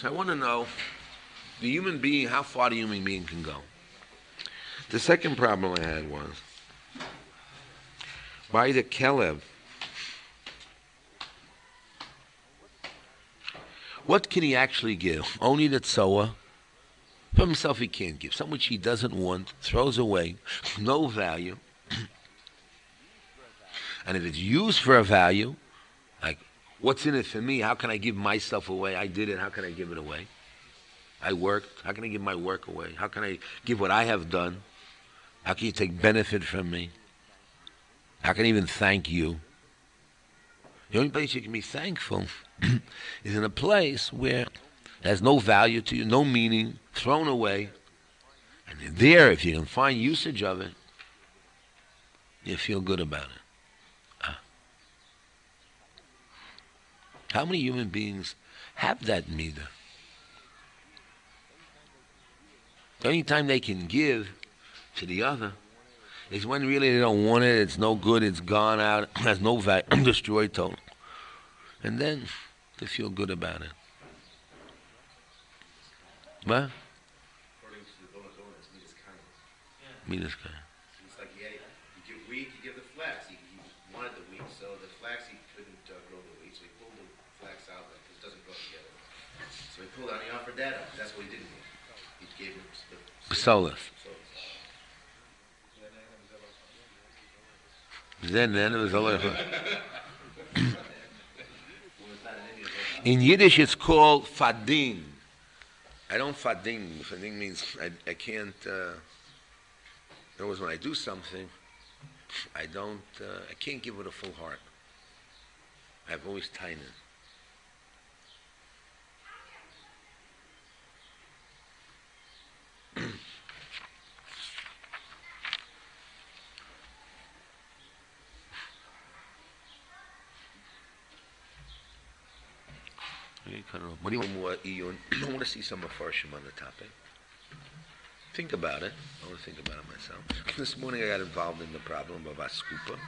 I want to know the human being, how far the human being can go. The second problem I had was, by the Kelev, what can he actually give? Only the tzoah. For himself he can't give. Something which he doesn't want, throws away, no value. And if it's used for a value, like, what's in it for me? How can I give myself away? I did it. How can I give it away? I worked. How can I give my work away? How can I give what I have done? How can you take benefit from me? How can I even thank you? The only place you can be thankful is in a place where it has no value to you, no meaning, thrown away. And there, if you can find usage of it, you feel good about it. How many human beings have that midah? The only time they can give to the other is when really they don't want it, it's no good, it's gone out, has no value, destroyed total. And then they feel good about it. What? According to the Botzer, it's midas kind. Midas kind. It's like, yeah, you give wheat, you give the flax. He wanted the wheat, so the flax, he couldn't grow the wheat, so he pulled the flax out because it doesn't grow together. So he pulled out and he offered that up. That's what he didn't need. He gave him the Solus. Then it was all. In Yiddish, it's called fadin. I don't fadin. Fadin means I can't. In other words, when I do something, I can't give it a full heart. I've always tiny. What do you want? I want to see some mafarshim on the topic. Think about it. I want to think about it myself. This morning I got involved in the problem of askupa.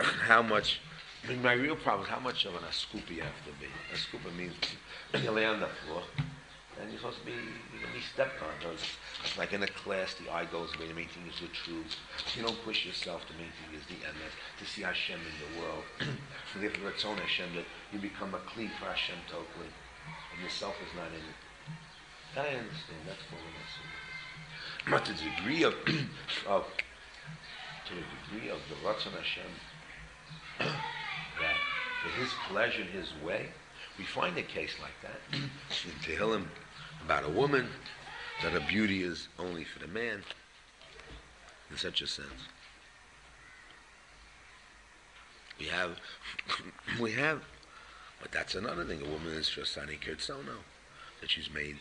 How much? I mean, my real problem is how much of an askupa you have to be. Askupa means you lay on the floor and you're supposed to be, you can be stepped on. So it's like in a class, the eye goes away, the main thing is the truth. You don't push yourself, the main thing is the end, to see Hashem in the world. So therefore, it's on Hashem that you become a kli for Hashem totally. And yourself is not in it. That I understand, that's full of askupa. But to the degree of the Ratzon Hashem, that for His pleasure, His way, we find a case like that in Tehillim about a woman, that her beauty is only for the man, in such a sense. We have, but that's another thing. A woman is just Sani Kirtzono, that she's made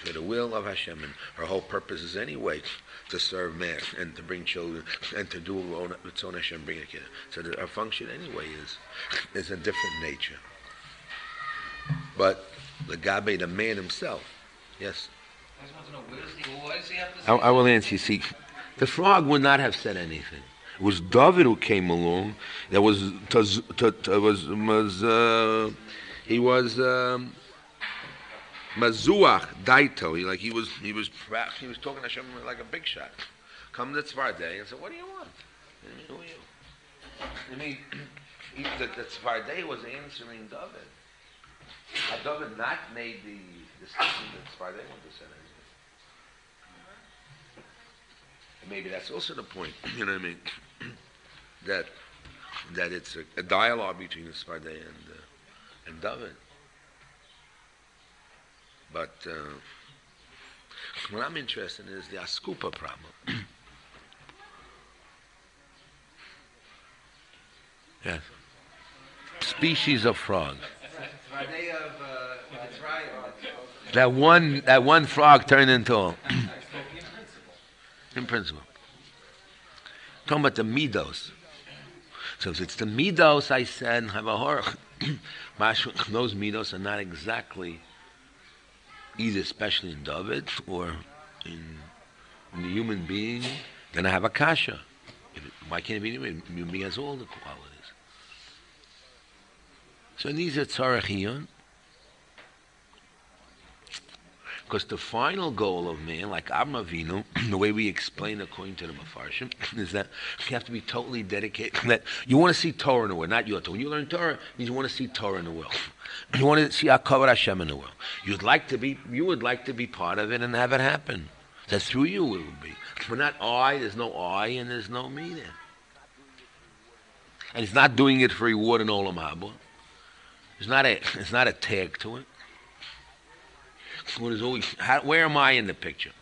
for the will of Hashem, and her whole purpose is anyway to serve man and to bring children and to do its own Hashem, bring a kid. So that her function anyway is a different nature. But the Gabe, the man himself, yes. I just want to know, why does he have to say I will answer you. See, the frog would not have said anything. It was David who came along. He was Mazuach Daito. He was talking to Hashem like a big shot. Come to Tzvardei and said, "What do you want? Who are you?" I mean, the Tzvardei was answering David. Had David not made the decision that Tzvardei wanted to send anything. And maybe that's also the point. You know what I mean? That it's a dialogue between the Tzvardei and David. But what I'm interested in is the askupa problem. Yes. Species of frog. That one frog turned into a in principle. Talking about the midos. So if it's the midos, I said, those midos are not exactly either, especially in David or in the human being, then I have a kasha. Why can't it be human? Human being has all the qualities. So these are tzarech iyun. Because the final goal of man, like Avraham Avinu, the way we explain according to the Mefarshim, is that you have to be totally dedicated. That you want to see Torah in the world, not your Torah. When you learn Torah, it means you want to see Torah in the world. You want to see Hakavod Hashem in the world. You would like to be part of it and have it happen. That through you it will be. But not I. There's no I and there's no me there. And he's not doing it for reward in Olam Haba. There's not a tag to it. What is always? Where am I in the picture?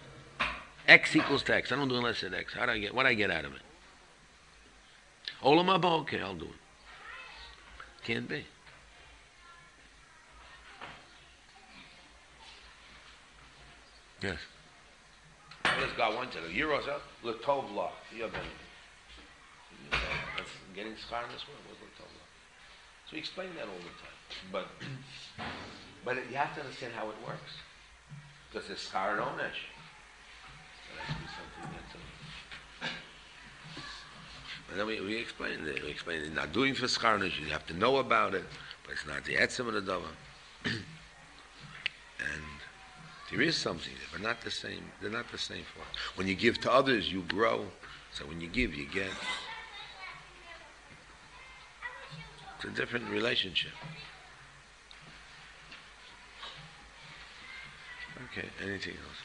X equals to X. I don't do unless it's X. What do I get out of it? Olam Haba, okay, I'll do it. Can't be. Yes. Let's go one to the Euros up. L'tov la. That's getting schar in this world. What's l'tov la? So we explain that all the time. But you have to understand how it works. Because it's schar and onesh. That has to be something that's... And then we explain it. We explain it. Not doing for schar and onesh. You have to know about it. But it's not the etzem of the dava. And there is something there, but not the same. They're not the same for us. When you give to others, you grow. So when you give, you get. It's a different relationship. Okay, anything else?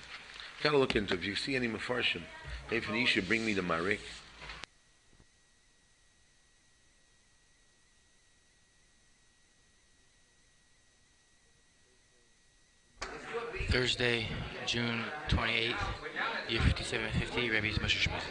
Gotta look into it. If you see any Mefarshim, maybe you should bring me the Marik. Thursday, June 28th, year 5750, Rebbe's Moshe Shmuel.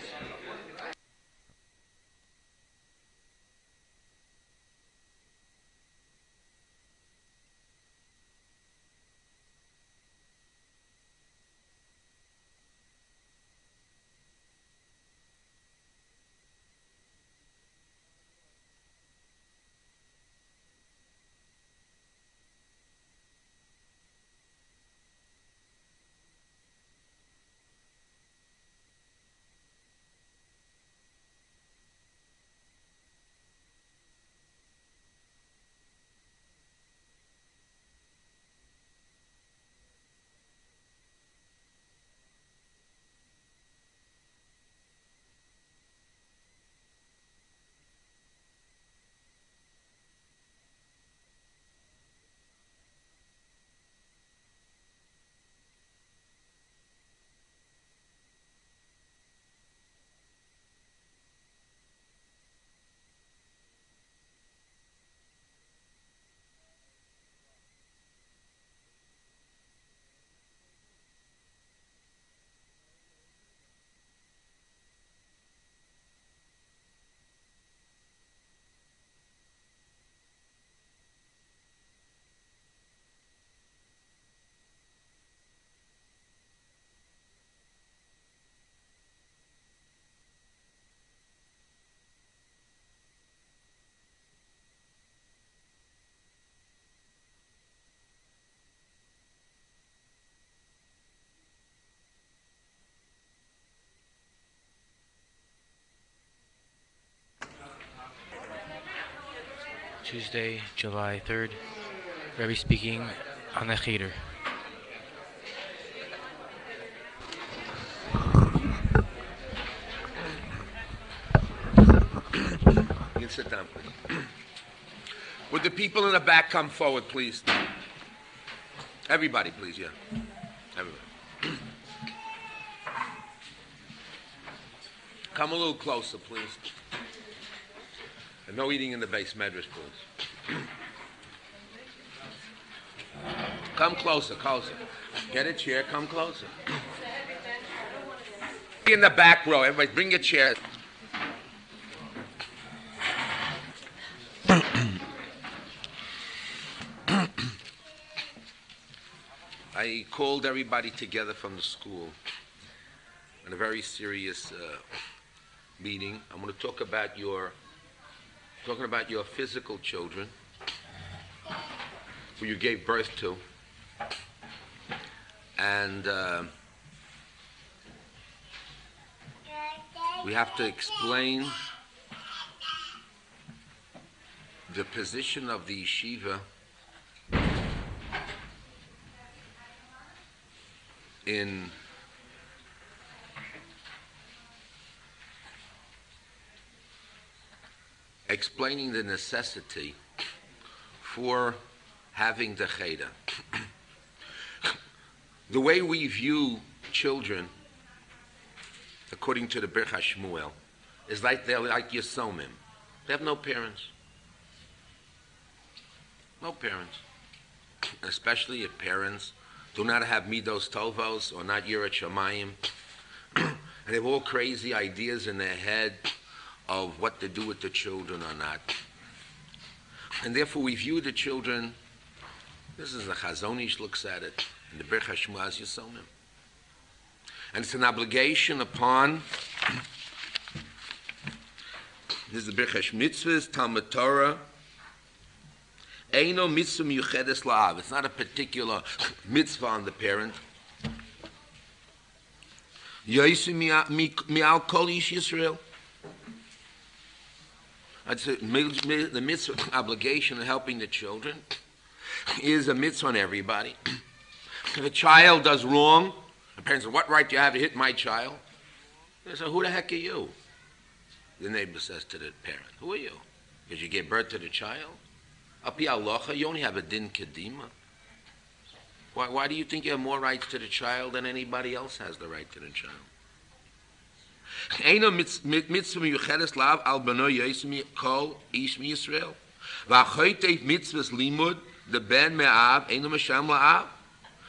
Tuesday, July 3rd, Rebbe speaking on the Cheder. You can sit down, please. Would the people in the back come forward, please? Everybody, please, yeah. Everybody. Come a little closer, please. And no eating in the base medrash, please. Come closer, closer. Get a chair, come closer. In the back row, everybody bring your chair. I called everybody together from the school in a very serious meeting. I'm going to talk about your physical children who you gave birth to, and we have to explain the position of the yeshiva in explaining the necessity for having the cheder. The way we view children, according to the Birch HaShmuel, is like they're like Yesomim. They have no parents. No parents. Especially if parents do not have midos tovos or not yirat shamayim, and they have all crazy ideas in their head of what to do with the children or not. And therefore we view the children, this is the Chazon Ish looks at it, and the Birch HaShmuel as Yesomim. And it's an obligation upon, this is the Birch HaShmitzvahs, Talmud Torah, Eino mitzvah miyuchedes la'av. It's not a particular mitzvah on the parent. Yoisu mi'al kol ish Yisrael. The mitzvah obligation of helping the children is a mitzvah on everybody. If a child does wrong, the parents say, what right do you have to hit my child? They say, who the heck are you? The neighbor says to the parent, who are you? Because you gave birth to the child? Api halacha, you only have a din kedima. Why do you think you have more rights to the child than anybody else has the right to the child? Eino mitzvah miyuchedes lav al bano yosmi kol ish mi Yisrael. V'achoytei mitzvahs limud the ben me'av eino masham la'av.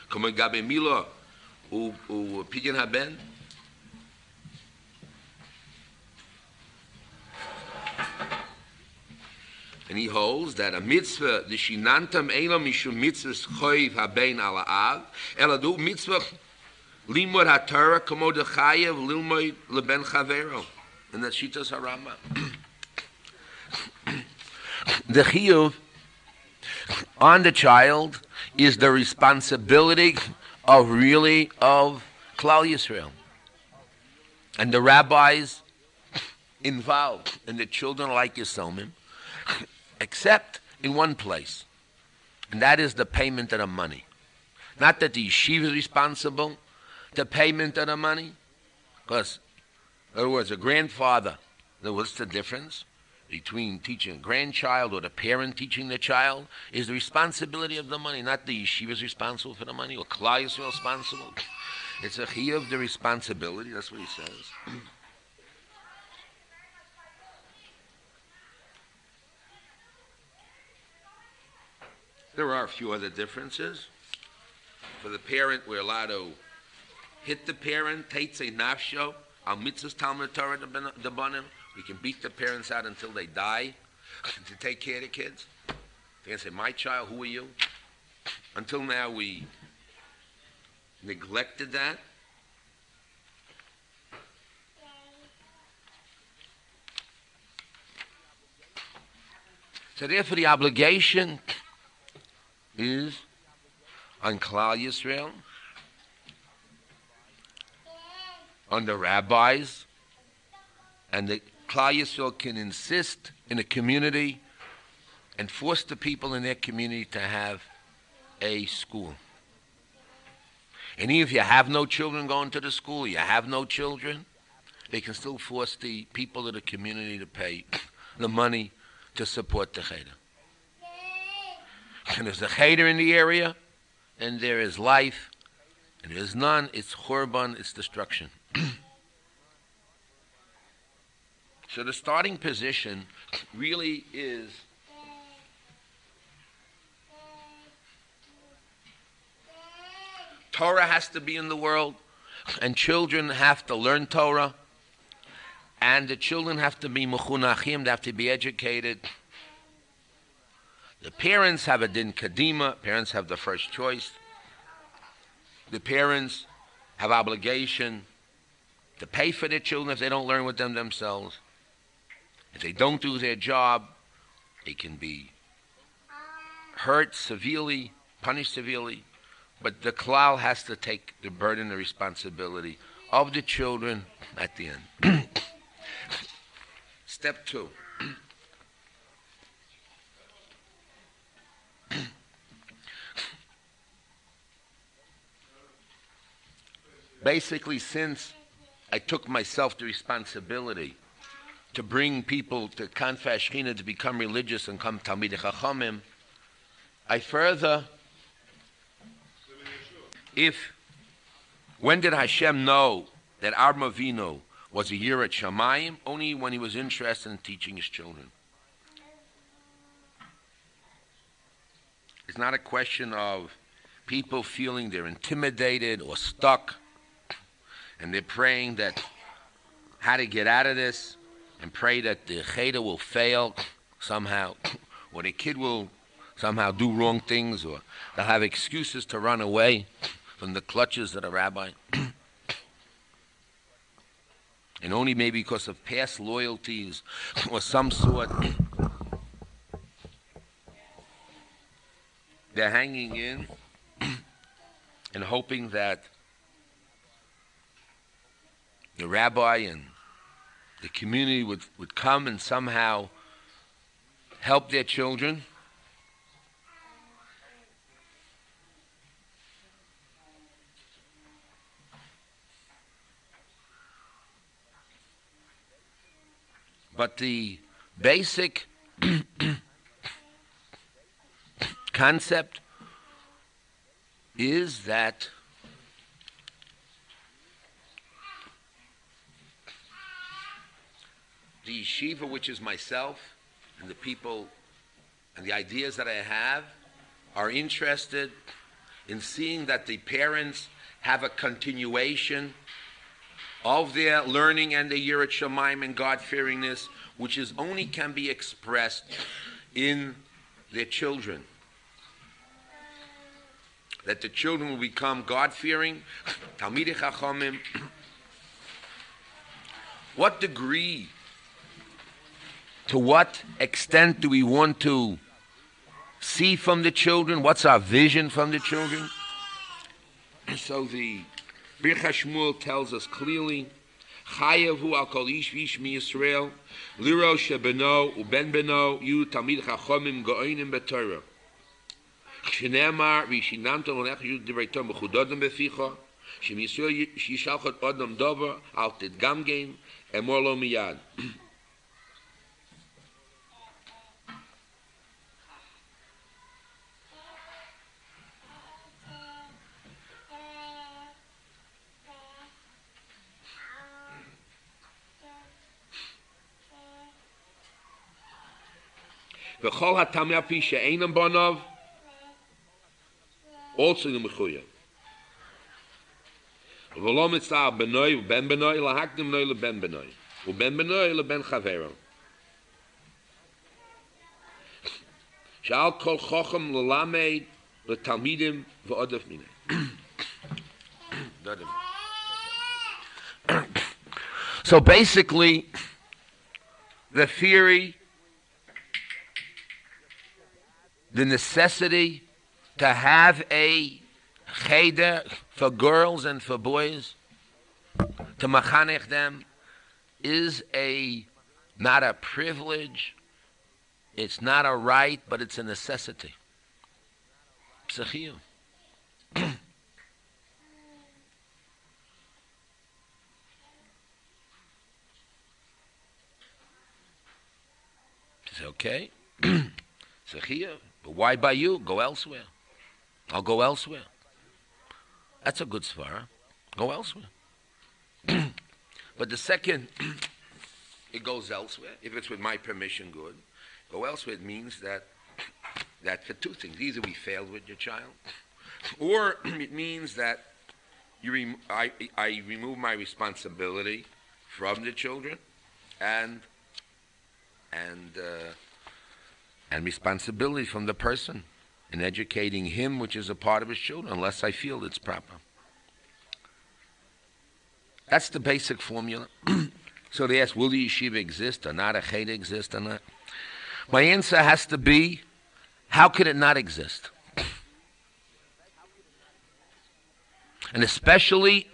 Kamo gabe milo u pidyon haben. And he holds that a mitzvah, the shinantam eino mishum mitzvahs choyv haben ala av, eladu mitzvah limud haTorah kamo dechayev lilmoid leben chavero. And that's Shitas HaRambam. The chiyuv on the child is the responsibility of Klal Yisrael. And the rabbis involved, and the children like Yesomim, except in one place, and that is the payment of the money. Not that the yeshiva is responsible, the payment of the money, because, in other words, a grandfather, what's the difference between teaching a grandchild or the parent teaching the child? Is the responsibility of the money, not the yeshiva is responsible for the money, or Klal Yisrael is responsible. It's a chiyuv, the responsibility, that's what he says. There are a few other differences. For the parent, we're allowed to hit the parent, teitze nafsho, al mitzvahs Talmud Torah debanim. We can beat the parents out until they die to take care of the kids. They can say, my child, who are you? Until now, we neglected that. So therefore, the obligation is on Klal Yisrael, on the rabbis, and the Klal Yisrael can insist in a community and force the people in their community to have a school. And even if you have no children going to the school, you have no children, they can still force the people of the community to pay the money to support the cheder. And there's a cheder in the area, and there is life, and there's none, it's churban, it's destruction. So the starting position really is Torah has to be in the world, and children have to learn Torah, and the children have to be mechunachim, they have to be educated. The parents have a din kadima, parents have the first choice. The parents have obligation to pay for their children if they don't learn with them themselves. If they don't do their job, they can be hurt severely, punished severely. But the klal has to take the burden, the responsibility of the children at the end. Step 2. basically, since I took myself the responsibility to bring people to Kanfa Shechina to become religious and come Talmidei Chachamim, I further, when did Hashem know that Avraham Avinu was a Yirat Shamayim? Only when he was interested in teaching his children. It's not a question of people feeling they're intimidated or stuck, and they're praying that how to get out of this, and pray that the cheder will fail somehow, or the kid will somehow do wrong things, or they'll have excuses to run away from the clutches of the rabbi. And only maybe because of past loyalties or some sort, they're hanging in and hoping that the rabbi and the community would come and somehow help their children. But the basic concept is that the yeshiva, which is myself, and the people and the ideas that I have, are interested in seeing that the parents have a continuation of their learning and their Yirat Shamayim and God-fearingness, which is only can be expressed in their children. That the children will become God-fearing, Talmidei Chachamim. What degree, to what extent do we want to see from the children? What's our vision from the children? So the Birch HaShmuel tells us clearly, Chayavu al kol ish v'ish mi Yisrael, liro shebeno uben beno yu talmid chachomim go'onim b'Torah. Shneemar v'shinamto l'nech yu divrei Torah mechudodim b'ficha, shem Yisrael yishalchot odom dover al tidgamgein emor lo miyad. V'chol hatamei api she'einam banav, also the mechuyev. V'lo mitzvah benoi u'ben benoi lahakdim benoi leben benoi u'ben benoi leben chavero. She'al kol chochem l'lamed l'talmidim v'odef minei. So basically, the theory, the necessity to have a cheder for girls and for boys, to machanech them, is not a privilege, it's not a right, but it's a necessity. P'sachiyum. It's okay. P'sachiyum. But why by you? Go elsewhere. I'll go elsewhere. That's a good svara. Go elsewhere. But the second it goes elsewhere, if it's with my permission, good. Go elsewhere, it means that for two things. Either we failed with your child, or it means that I remove my responsibility from the children and responsibility from the person in educating him, which is a part of his children, unless I feel it's proper. That's the basic formula. So they ask, will the yeshiva exist or not? A cheder exist or not? My answer has to be, how could it not exist? And especially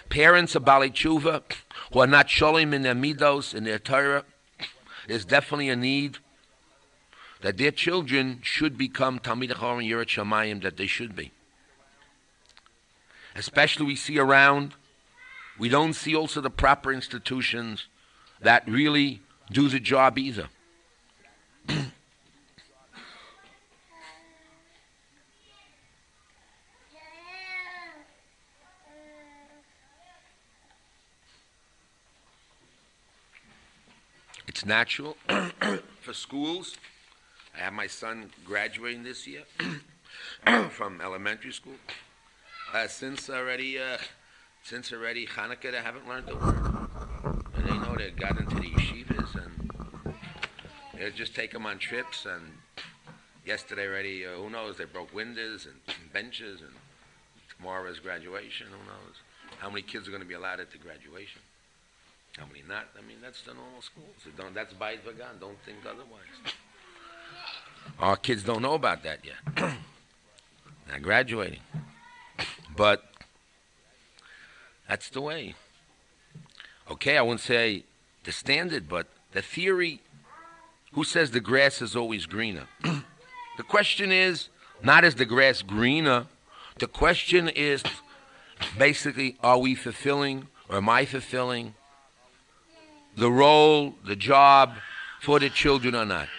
parents of Balei Tshuva who are not sholim in their midos, in their Torah, there's definitely a need that their children should become Talmidei Chachamim Yirat Shamayim, that they should be. especially we see around, we don't see also the proper institutions that really do the job either. It's natural for schools. I have my son graduating this year from elementary school. Since already Hanukkah, they haven't learned the word. And they know they got into the yeshivas, and they just take them on trips. And yesterday already, who knows, they broke windows and benches, and tomorrow is graduation. Who knows how many kids are going to be allowed at the graduation? How many not? I mean, that's the normal schools. That's Bayit Vagan. Don't think otherwise. Our kids don't know about that yet. They're graduating. But that's the way. Okay, I wouldn't say the standard, but the theory, who says the grass is always greener? The question is, not is the grass greener, the question is basically, are we fulfilling, or am I fulfilling the role, the job for the children or not?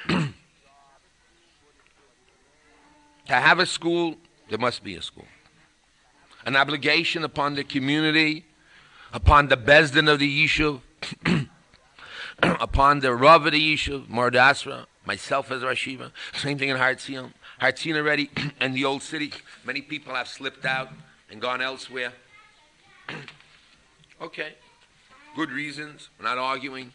To have a school, there must be a school. An obligation upon the community, upon the Bezdin of the Yeshiva, upon the Rav of the Yeshiva, Mordechai, myself as Rosh Yeshiva, same thing in Har Tziyon. Har Tziyon already, in the old city, many people have slipped out and gone elsewhere. Okay. Good reasons. We're not arguing.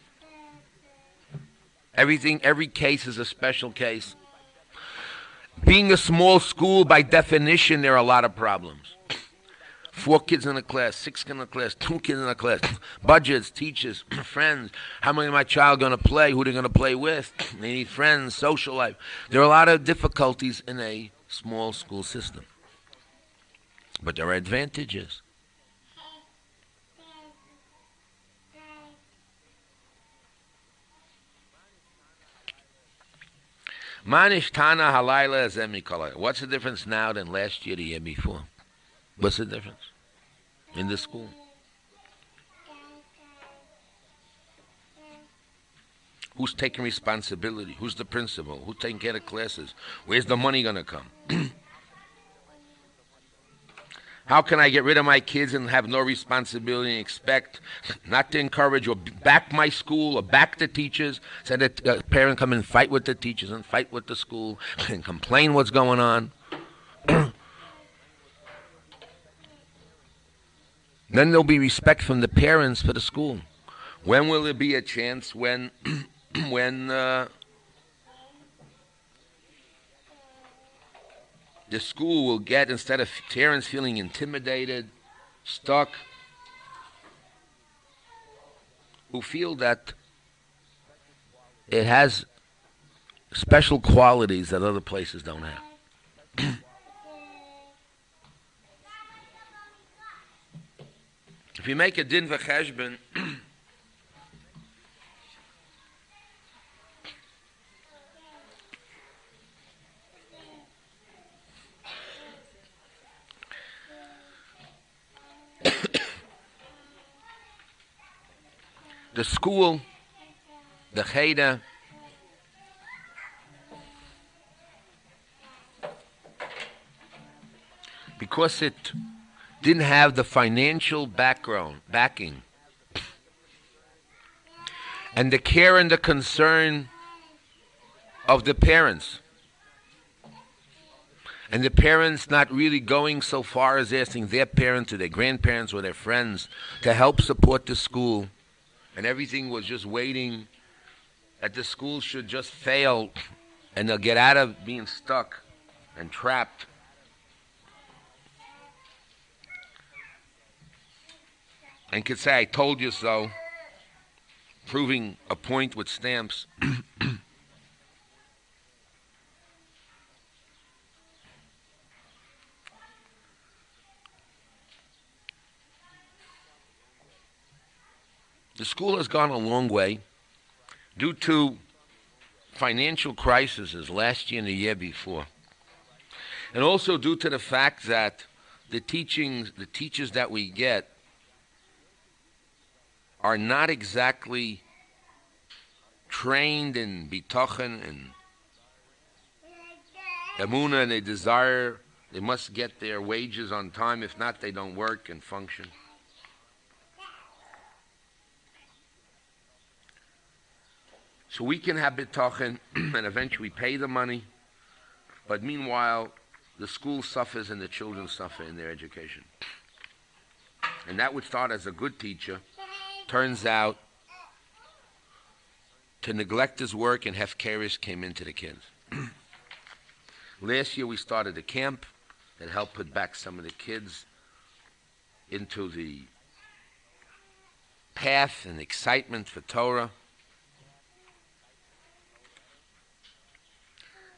Every case is a special case. Being a small school, by definition, there are a lot of problems. 4 kids in a class, 6 kids in a class, 2 kids in a class, budgets, teachers, friends. How many of my child going to play? Who they're going to play with? They need friends, social life. There are a lot of difficulties in a small school system. But there are advantages. Manish Tana Halayla Zemikola. What's the difference now than last year, the year before? What's the difference in the school? Who's taking responsibility? Who's the principal? Who's taking care of classes? Where's the money going to come? How can I get rid of my kids and have no responsibility and expect not to encourage or back my school or back the teachers? So that a parent come and fight with the teachers and fight with the school and complain what's going on. Then there'll be respect from the parents for the school. When will there be a chance when the school will get, instead of parents feeling intimidated, stuck, who feel that it has special qualities that other places don't have. If you make a din v'cheshbon, the school, the cheder, because it didn't have the financial backing, and the care and the concern of the parents, and the parents not really going so far as asking their parents or their grandparents or their friends to help support the school, and everything was just waiting that the school should just fail and they'll get out of being stuck and trapped. And could say, I told you so, proving a point with stamps. The school has gone a long way due to financial crises last year and the year before. And also due to the fact that the teachers that we get are not exactly trained in bitochen and emunah, and they must get their wages on time. If not, they don't work and function. So we can have bitochen and eventually pay the money, but meanwhile, the school suffers and the children suffer in their education. And that would start as a good teacher, turns out to neglect his work, and hefkeris came into the kids. Last year we started a camp that helped put back some of the kids into the path and excitement for Torah.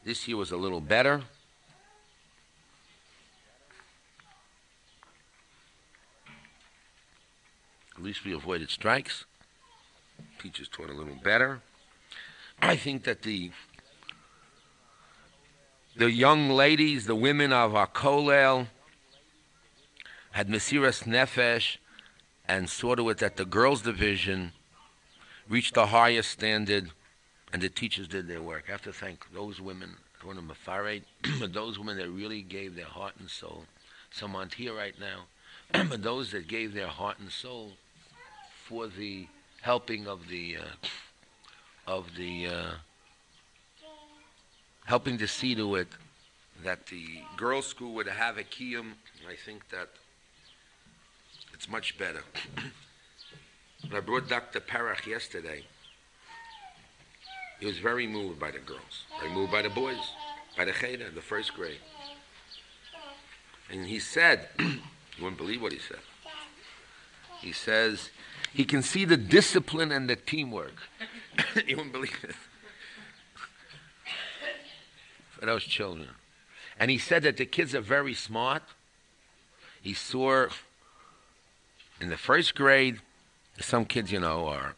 This year was a little better. At least we avoided strikes. Teachers taught a little better. I think that the young ladies, the women of our kollel, had mesiras nefesh and saw to it that the girls' division reached the highest standard, and the teachers did their work. I have to thank those women, I want to mefared, those women that really gave their heart and soul. Some aren't here right now, but those that gave their heart and soul for the helping of the helping to see to it that the girls' school would have a kiyum. I think that it's much better. When I brought Dr. Parach yesterday, he was very moved by the girls, very moved by the boys, by the cheder, the first grade. And he said, you wouldn't believe what he said. He says, he can see the discipline and the teamwork. You wouldn't believe it. For those children. And he said that the kids are very smart. He saw in the first grade, some kids, are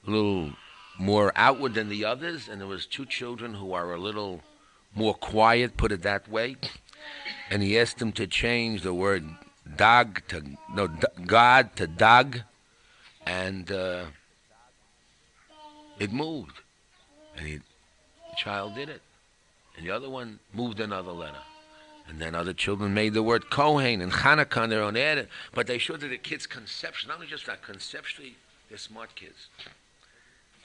a little more outward than the others, and there was two children who are a little more quiet, put it that way. And he asked them to change the word God to dag, and it moved. And the child did it. And the other one moved another letter. And then other children made the word Kohen and Hanukkah on their own added. But they showed that the kids' conception, not only just that, conceptually, they're smart kids.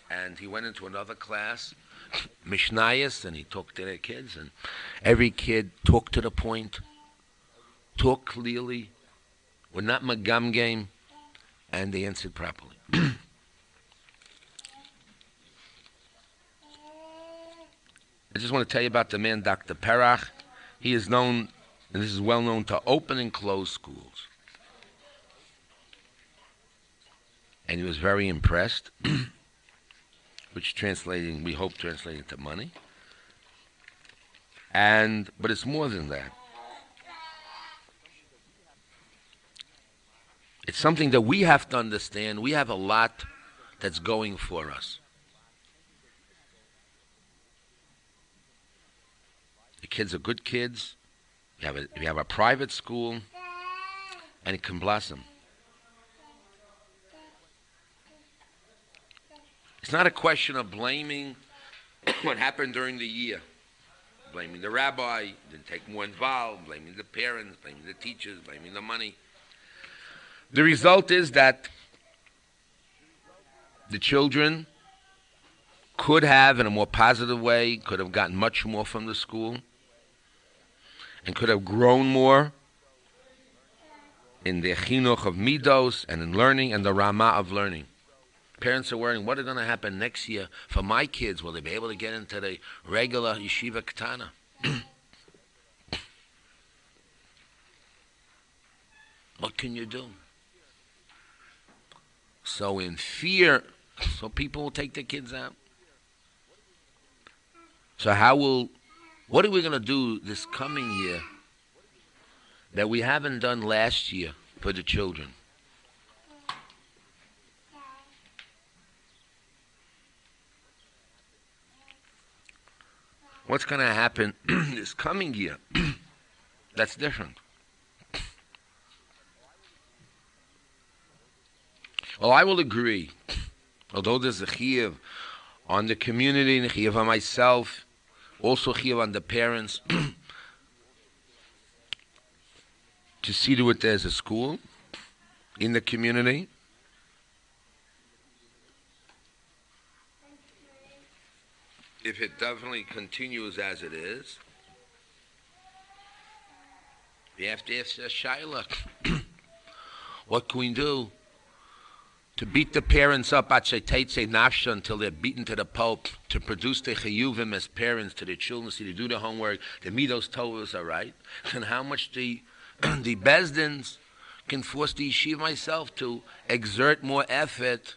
And he went into another class, Mishnayos, and he talked to their kids. And every kid talked to the point, talked clearly, were not magam game, and they answered properly. I just want to tell you about the man, Dr. Parach. He is known, and this is well known, to open and close schools. And he was very impressed, which translating, we hope translating to money. But it's more than that. It's something that we have to understand. We have a lot that's going for us. The kids are good kids. We have a private school, and it can blossom. It's not a question of blaming what happened during the year. Blaming the rabbi, didn't take more involved, blaming the parents, blaming the teachers, blaming the money. The result is that the children could have, in a more positive way, could have gotten much more from the school and could have grown more in the chinuch of midos and in learning and the ramah of learning. Parents are worrying, what is going to happen next year for my kids? Will they be able to get into the regular yeshiva katana? What can you do? So in fear, so people will take their kids out. So what are we going to do this coming year that we haven't done last year for the children? What's going to happen this coming year that's different? Well, I will agree. Although there's a chiyuv on the community, and a chiyuv on myself, also chiyuv on the parents, to see to it there's a school in the community. If it definitely continues as it is, we have to ask Shaila, what can we do to beat the parents up at Shetetze Nafsha until they're beaten to the pulp, to produce the chiyuvim as parents to the children, see to do the homework, the midos tovos are right, and how much the bezdins can force the yeshiva myself to exert more effort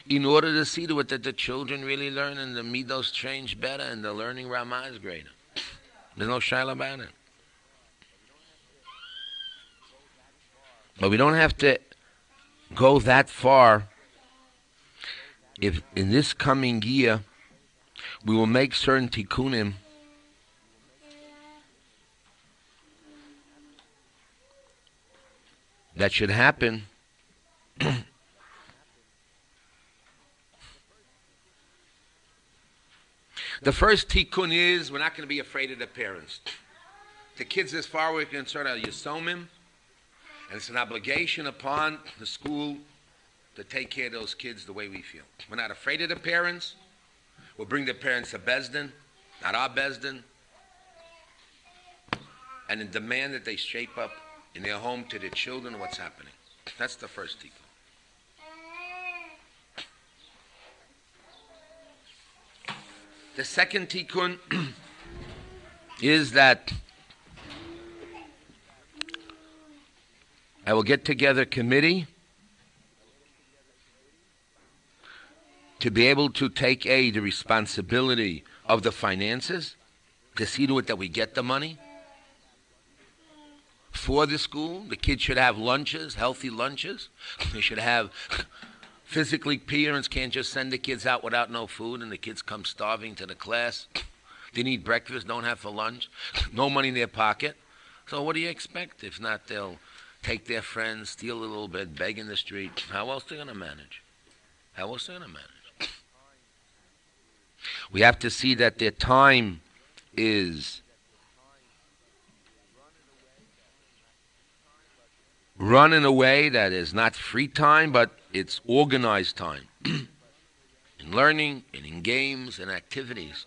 in order to see to it that the children really learn and the midos change better and the learning Ramah is greater. There's no shaila about it. But we don't have to go that far if in this coming year we will make certain tikkunim that should happen. The first tikkun is we're not going to be afraid of the parents. The kids, as far as we're concerned, are yisomim, and it's an obligation upon the school to take care of those kids the way we feel. We're not afraid of the parents. We'll bring the parents to Bezdin, not our Bezdin, and then demand that they shape up in their home to their children what's happening. That's the first tikkun. The second tikkun is that I will get together a committee to be able to take the responsibility of the finances, to see to it that we get the money for the school. The kids should have lunches, healthy lunches. They should have physically, parents can't just send the kids out without no food and the kids come starving to the class. They need breakfast, don't have for lunch, no money in their pocket. So what do you expect? If not, they'll take their friends, steal a little bit, beg in the street. How else are they going to manage? How else are they going to manage? We have to see that their time is run in a way that is not free time, but it's organized time in learning and in games and activities.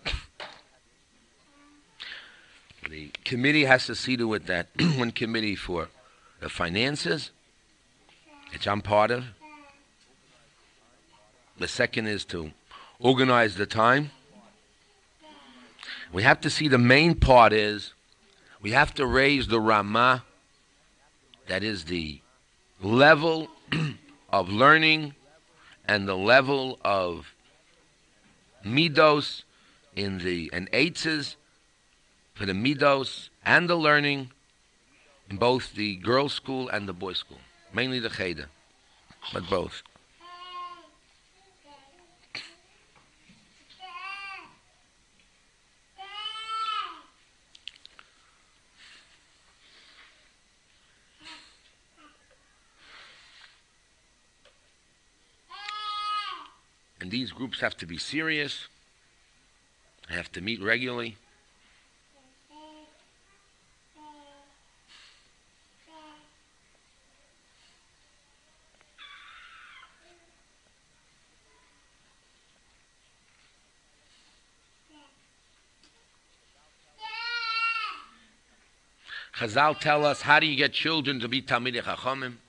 The committee has to see to it that one committee for the finances, which I'm part of. The second is to organize the time. We have to see the main part is we have to raise the Ramah, that is the level of learning and the level of midos and eitzes for the midos and the learning in both the girls' school and the boys' school. Mainly the cheder, but both. And these groups have to be serious. They have to meet regularly. Chazal tell us, how do you get children to be Talmidei Chachamim?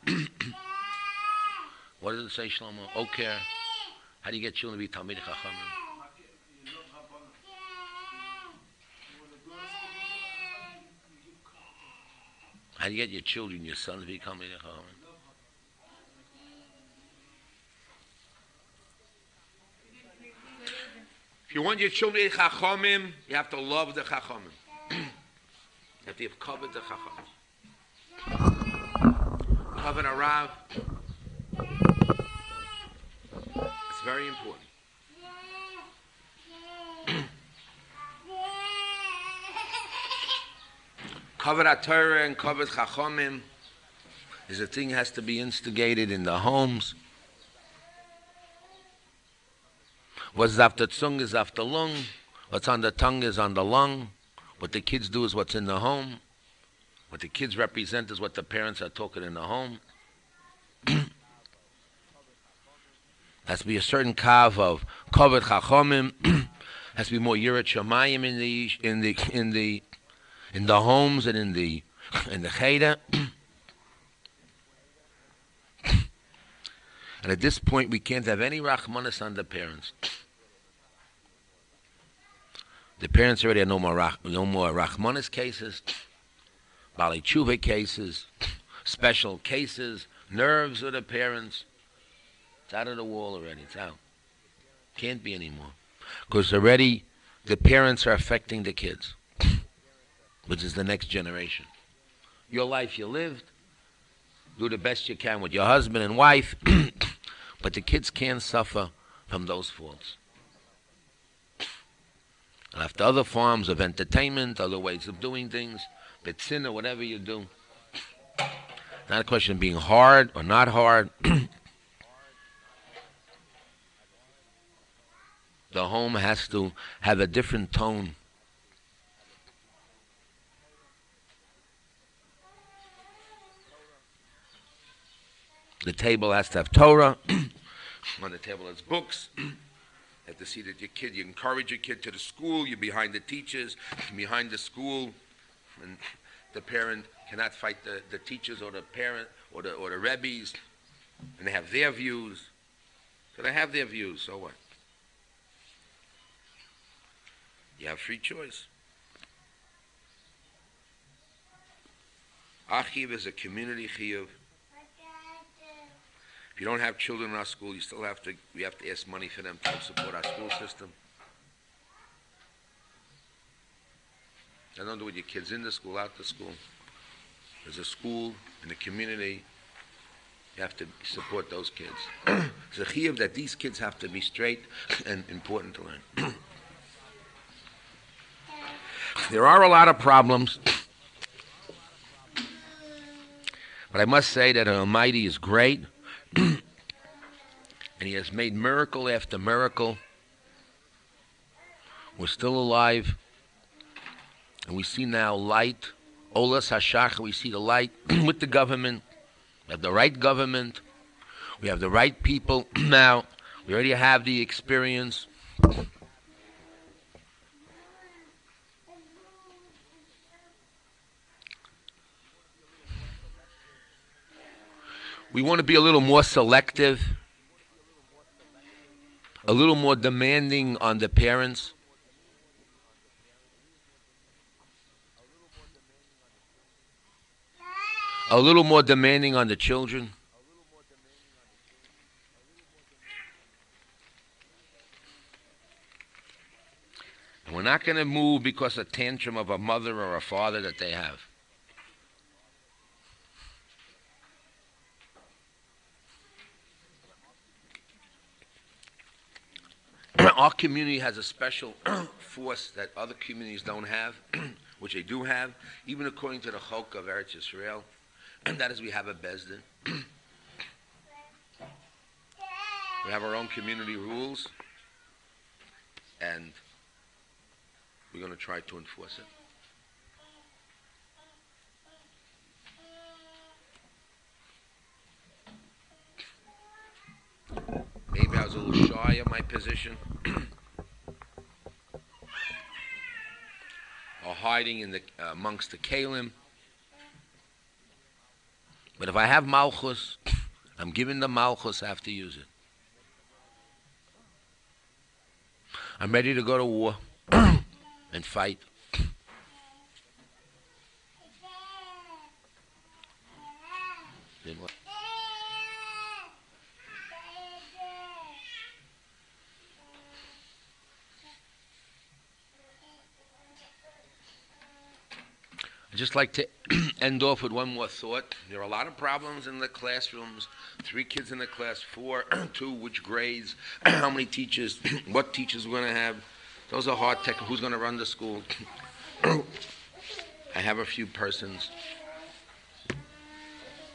What does it say, Shlomo? Okay. How do you get children to be Talmidei Chachamim? How do you get your children, your son, to be Talmidei Chachamim? If you want your children to be Chachamim, you have to love the Chachamim. You have to have covered the Chachamim. Covered a Rav. It's very important. Covered Torah and covered Chachamim is a thing that has to be instigated in the homes. What's auf der Zunge is auf der lung. What's on the tongue is on the lung. What the kids do is what's in the home. What the kids represent is what the parents are talking in the home. Has to be a certain kav of kavod chachomim. Has to be more yirat shamayim in the homes and in the cheder. And at this point, we can't have any rachmanis on the parents. The parents already have no more rachmanis cases, bali tshuva cases, special cases, nerves of the parents. It's out of the wall already. It's out. Can't be anymore. Because already the parents are affecting the kids, which is the next generation. Your life you lived, do the best you can with your husband and wife, but the kids can't suffer from those faults. And after other forms of entertainment, other ways of doing things, betzin or whatever you do, not a question of being hard or not hard. The home has to have a different tone. The table has to have Torah. On the table has books. You have to see that you encourage your kid to the school. You're behind the teachers, behind the school, and the parent cannot fight the teachers or the parent or the rebbes, and they have their views. So they have their views. So what? You have free choice. Our chiyuv is a community chiyuv. If you don't have children in our school, we have to ask money for them to help support our school system. I don't do with your kids in the school, out the school. There's a school in the community. You have to support those kids. It's a chiyuv that these kids have to be straight and important to learn. There are a lot of problems, but I must say that Almighty is great, and He has made miracle after miracle. We're still alive, and we see now light. Olas Hashach, we see the light with the government. We have the right government. We have the right people now. We already have the experience. We want to be a little more selective, a little more demanding on the parents. A little more demanding on the children. And we're not going to move because of a tantrum of a mother or a father that they have. Our community has a special force that other communities don't have, which they do have, even according to the Chok of Eretz Yisrael, and that is we have a Bezdin. We have our own community rules, and we're going to try to enforce it. Maybe I was a little shy of my position, or hiding in amongst the kalim. But if I have malchus, I'm given the malchus, I have to use it. I'm ready to go to war and fight. Then what? I'd just like to end off with one more thought. There are a lot of problems in the classrooms. 3 kids in the class, 4, 2, which grades, how many teachers, what teachers we're going to have. Those are hard tech. Who's going to run the school? I have a few persons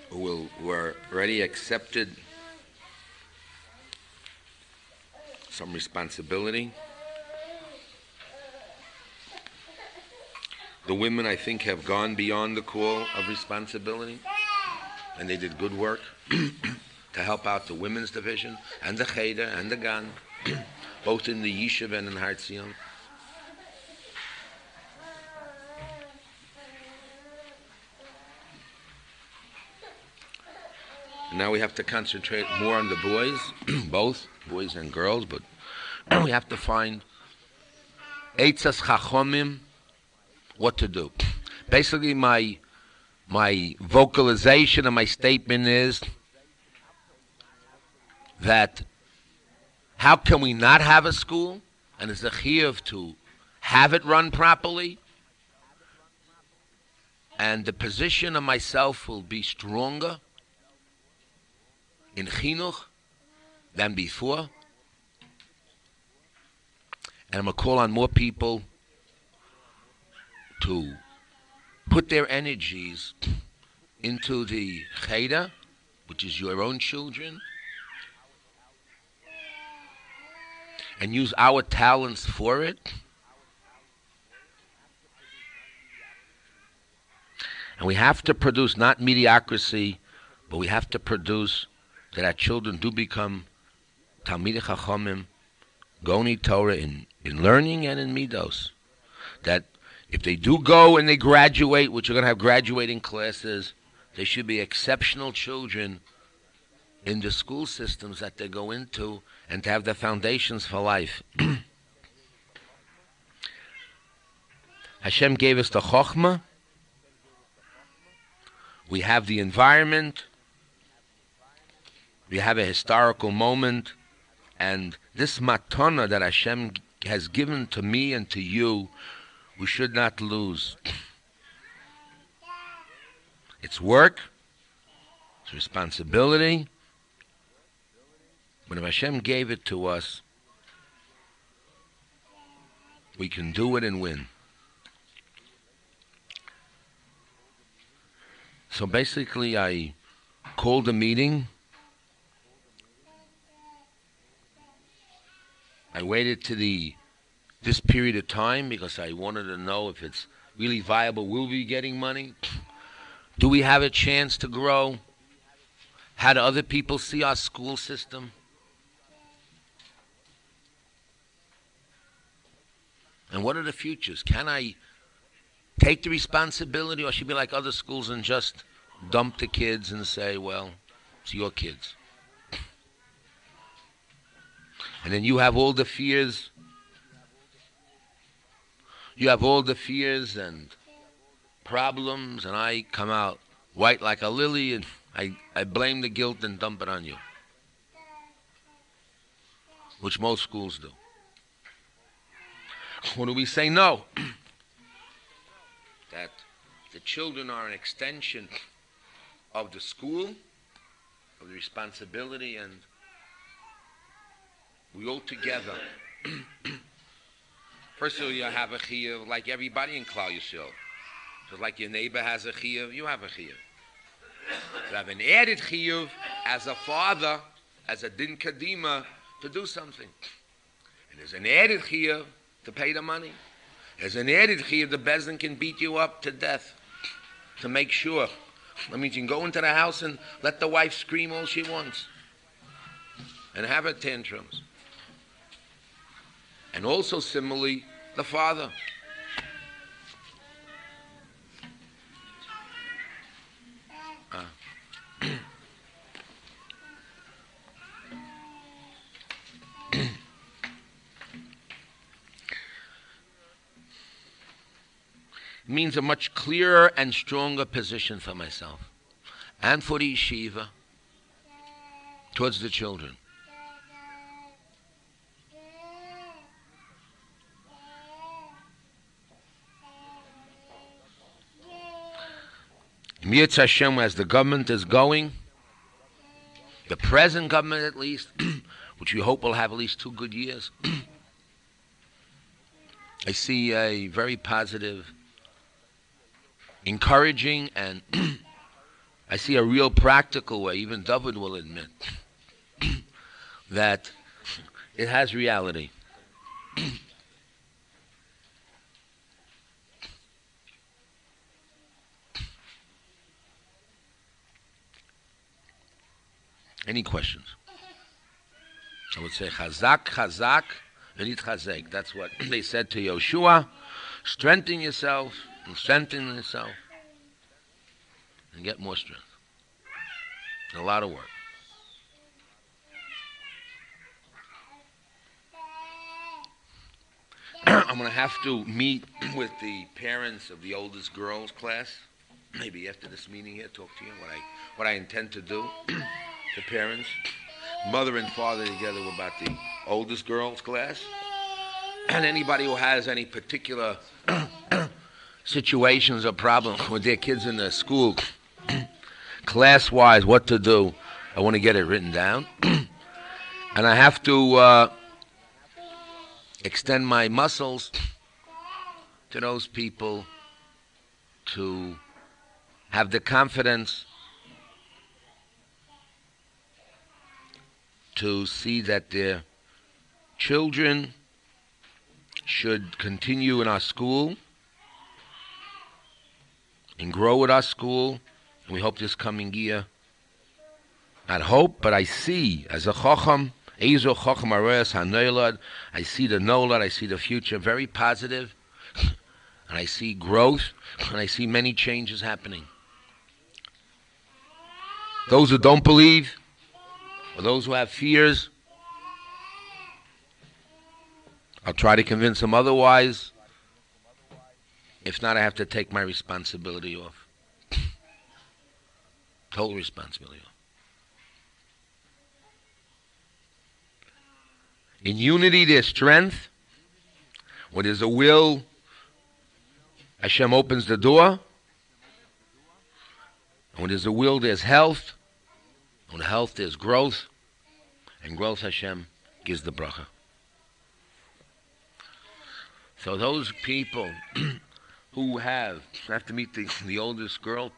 who were already accepted some responsibility. The women, I think, have gone beyond the call of responsibility, and they did good work to help out the women's division, and the cheder, and the gan, both in the Yeshiva and in Tziyon. Now we have to concentrate more on the boys, both boys and girls, but we have to find Eitzas Chachomim, what to do. Basically, my vocalization and my statement is that how can we not have a school, and it's a chiyuv to have it run properly, and the position of myself will be stronger in chinuch than before, and I'm going to call on more people to put their energies into the cheder, which is your own children, and use our talents for it. And we have to produce not mediocrity, but we have to produce that our children do become Talmidei Chachamim, Goni Torah in learning and in midos. That if they do go and they graduate, which are going to have graduating classes, they should be exceptional children in the school systems that they go into, and to have the foundations for life. Hashem gave us the chokhmah. We have the environment. We have a historical moment. And this matana that Hashem has given to me and to you, we should not lose. It's work. It's responsibility. But if Hashem gave it to us, we can do it and win. So basically, I called a meeting. I waited to this period of time because I wanted to know if it's really viable. Will we be getting money? Do we have a chance to grow? How do other people see our school system? And what are the futures? Can I take the responsibility, or should I be like other schools and just dump the kids and say, well, it's your kids? And then you have all the fears. You have all the fears and problems, and I come out white like a lily, and I blame the guilt and dump it on you, which most schools do. Or do we say no? That the children are an extension of the school, of the responsibility, and we all together. First of all, you have a chiyuv like everybody in Klal Yisrael. Just like your neighbor has a chiyuv, you have a chiyuv. You have an added chiyuv as a father, as a din kadima, to do something. And there's an added chiyuv to pay the money. There's an added chiyuv, the bezdin can beat you up to death to make sure. That means you can go into the house and let the wife scream all she wants and have her tantrums. And also similarly, the father. Means a much clearer and stronger position for myself and for the yeshiva towards the children. Mirz Hashem, as the government is going, the present government at least, which we hope will have at least 2 good years, I see a very positive, encouraging, and I see a real practical way, even David will admit, that It has reality. Any questions? I would say chazak, chazak, v'nit chazek. That's what they said to Yoshua. Strengthen yourself, and strengthen yourself, and get more strength. A lot of work. I'm going to have to meet with the parents of the oldest girls' class. Maybe after this meeting here, talk to you what I intend to do. The parents, mother and father together about the oldest girls' class. And anybody who has any particular situations or problems with their kids in the school, class-wise, what to do, I want to get it written down. And I have to extend my muscles to those people to have the confidence to see that their children should continue in our school and grow at our school. And we hope this coming year, not hope, but I see as a chacham, I see the nolad, I see the future very positive, and I see growth, and I see many changes happening. Those who don't believe, or those who have fears, I'll try to convince them otherwise. If not, I have to take my responsibility off. Total responsibility off. In unity, there's strength. When there's a will, Hashem opens the door. And when there's a will, there's health. When health, there's growth. And growth, Hashem gives the bracha. So those people who have to meet the oldest girl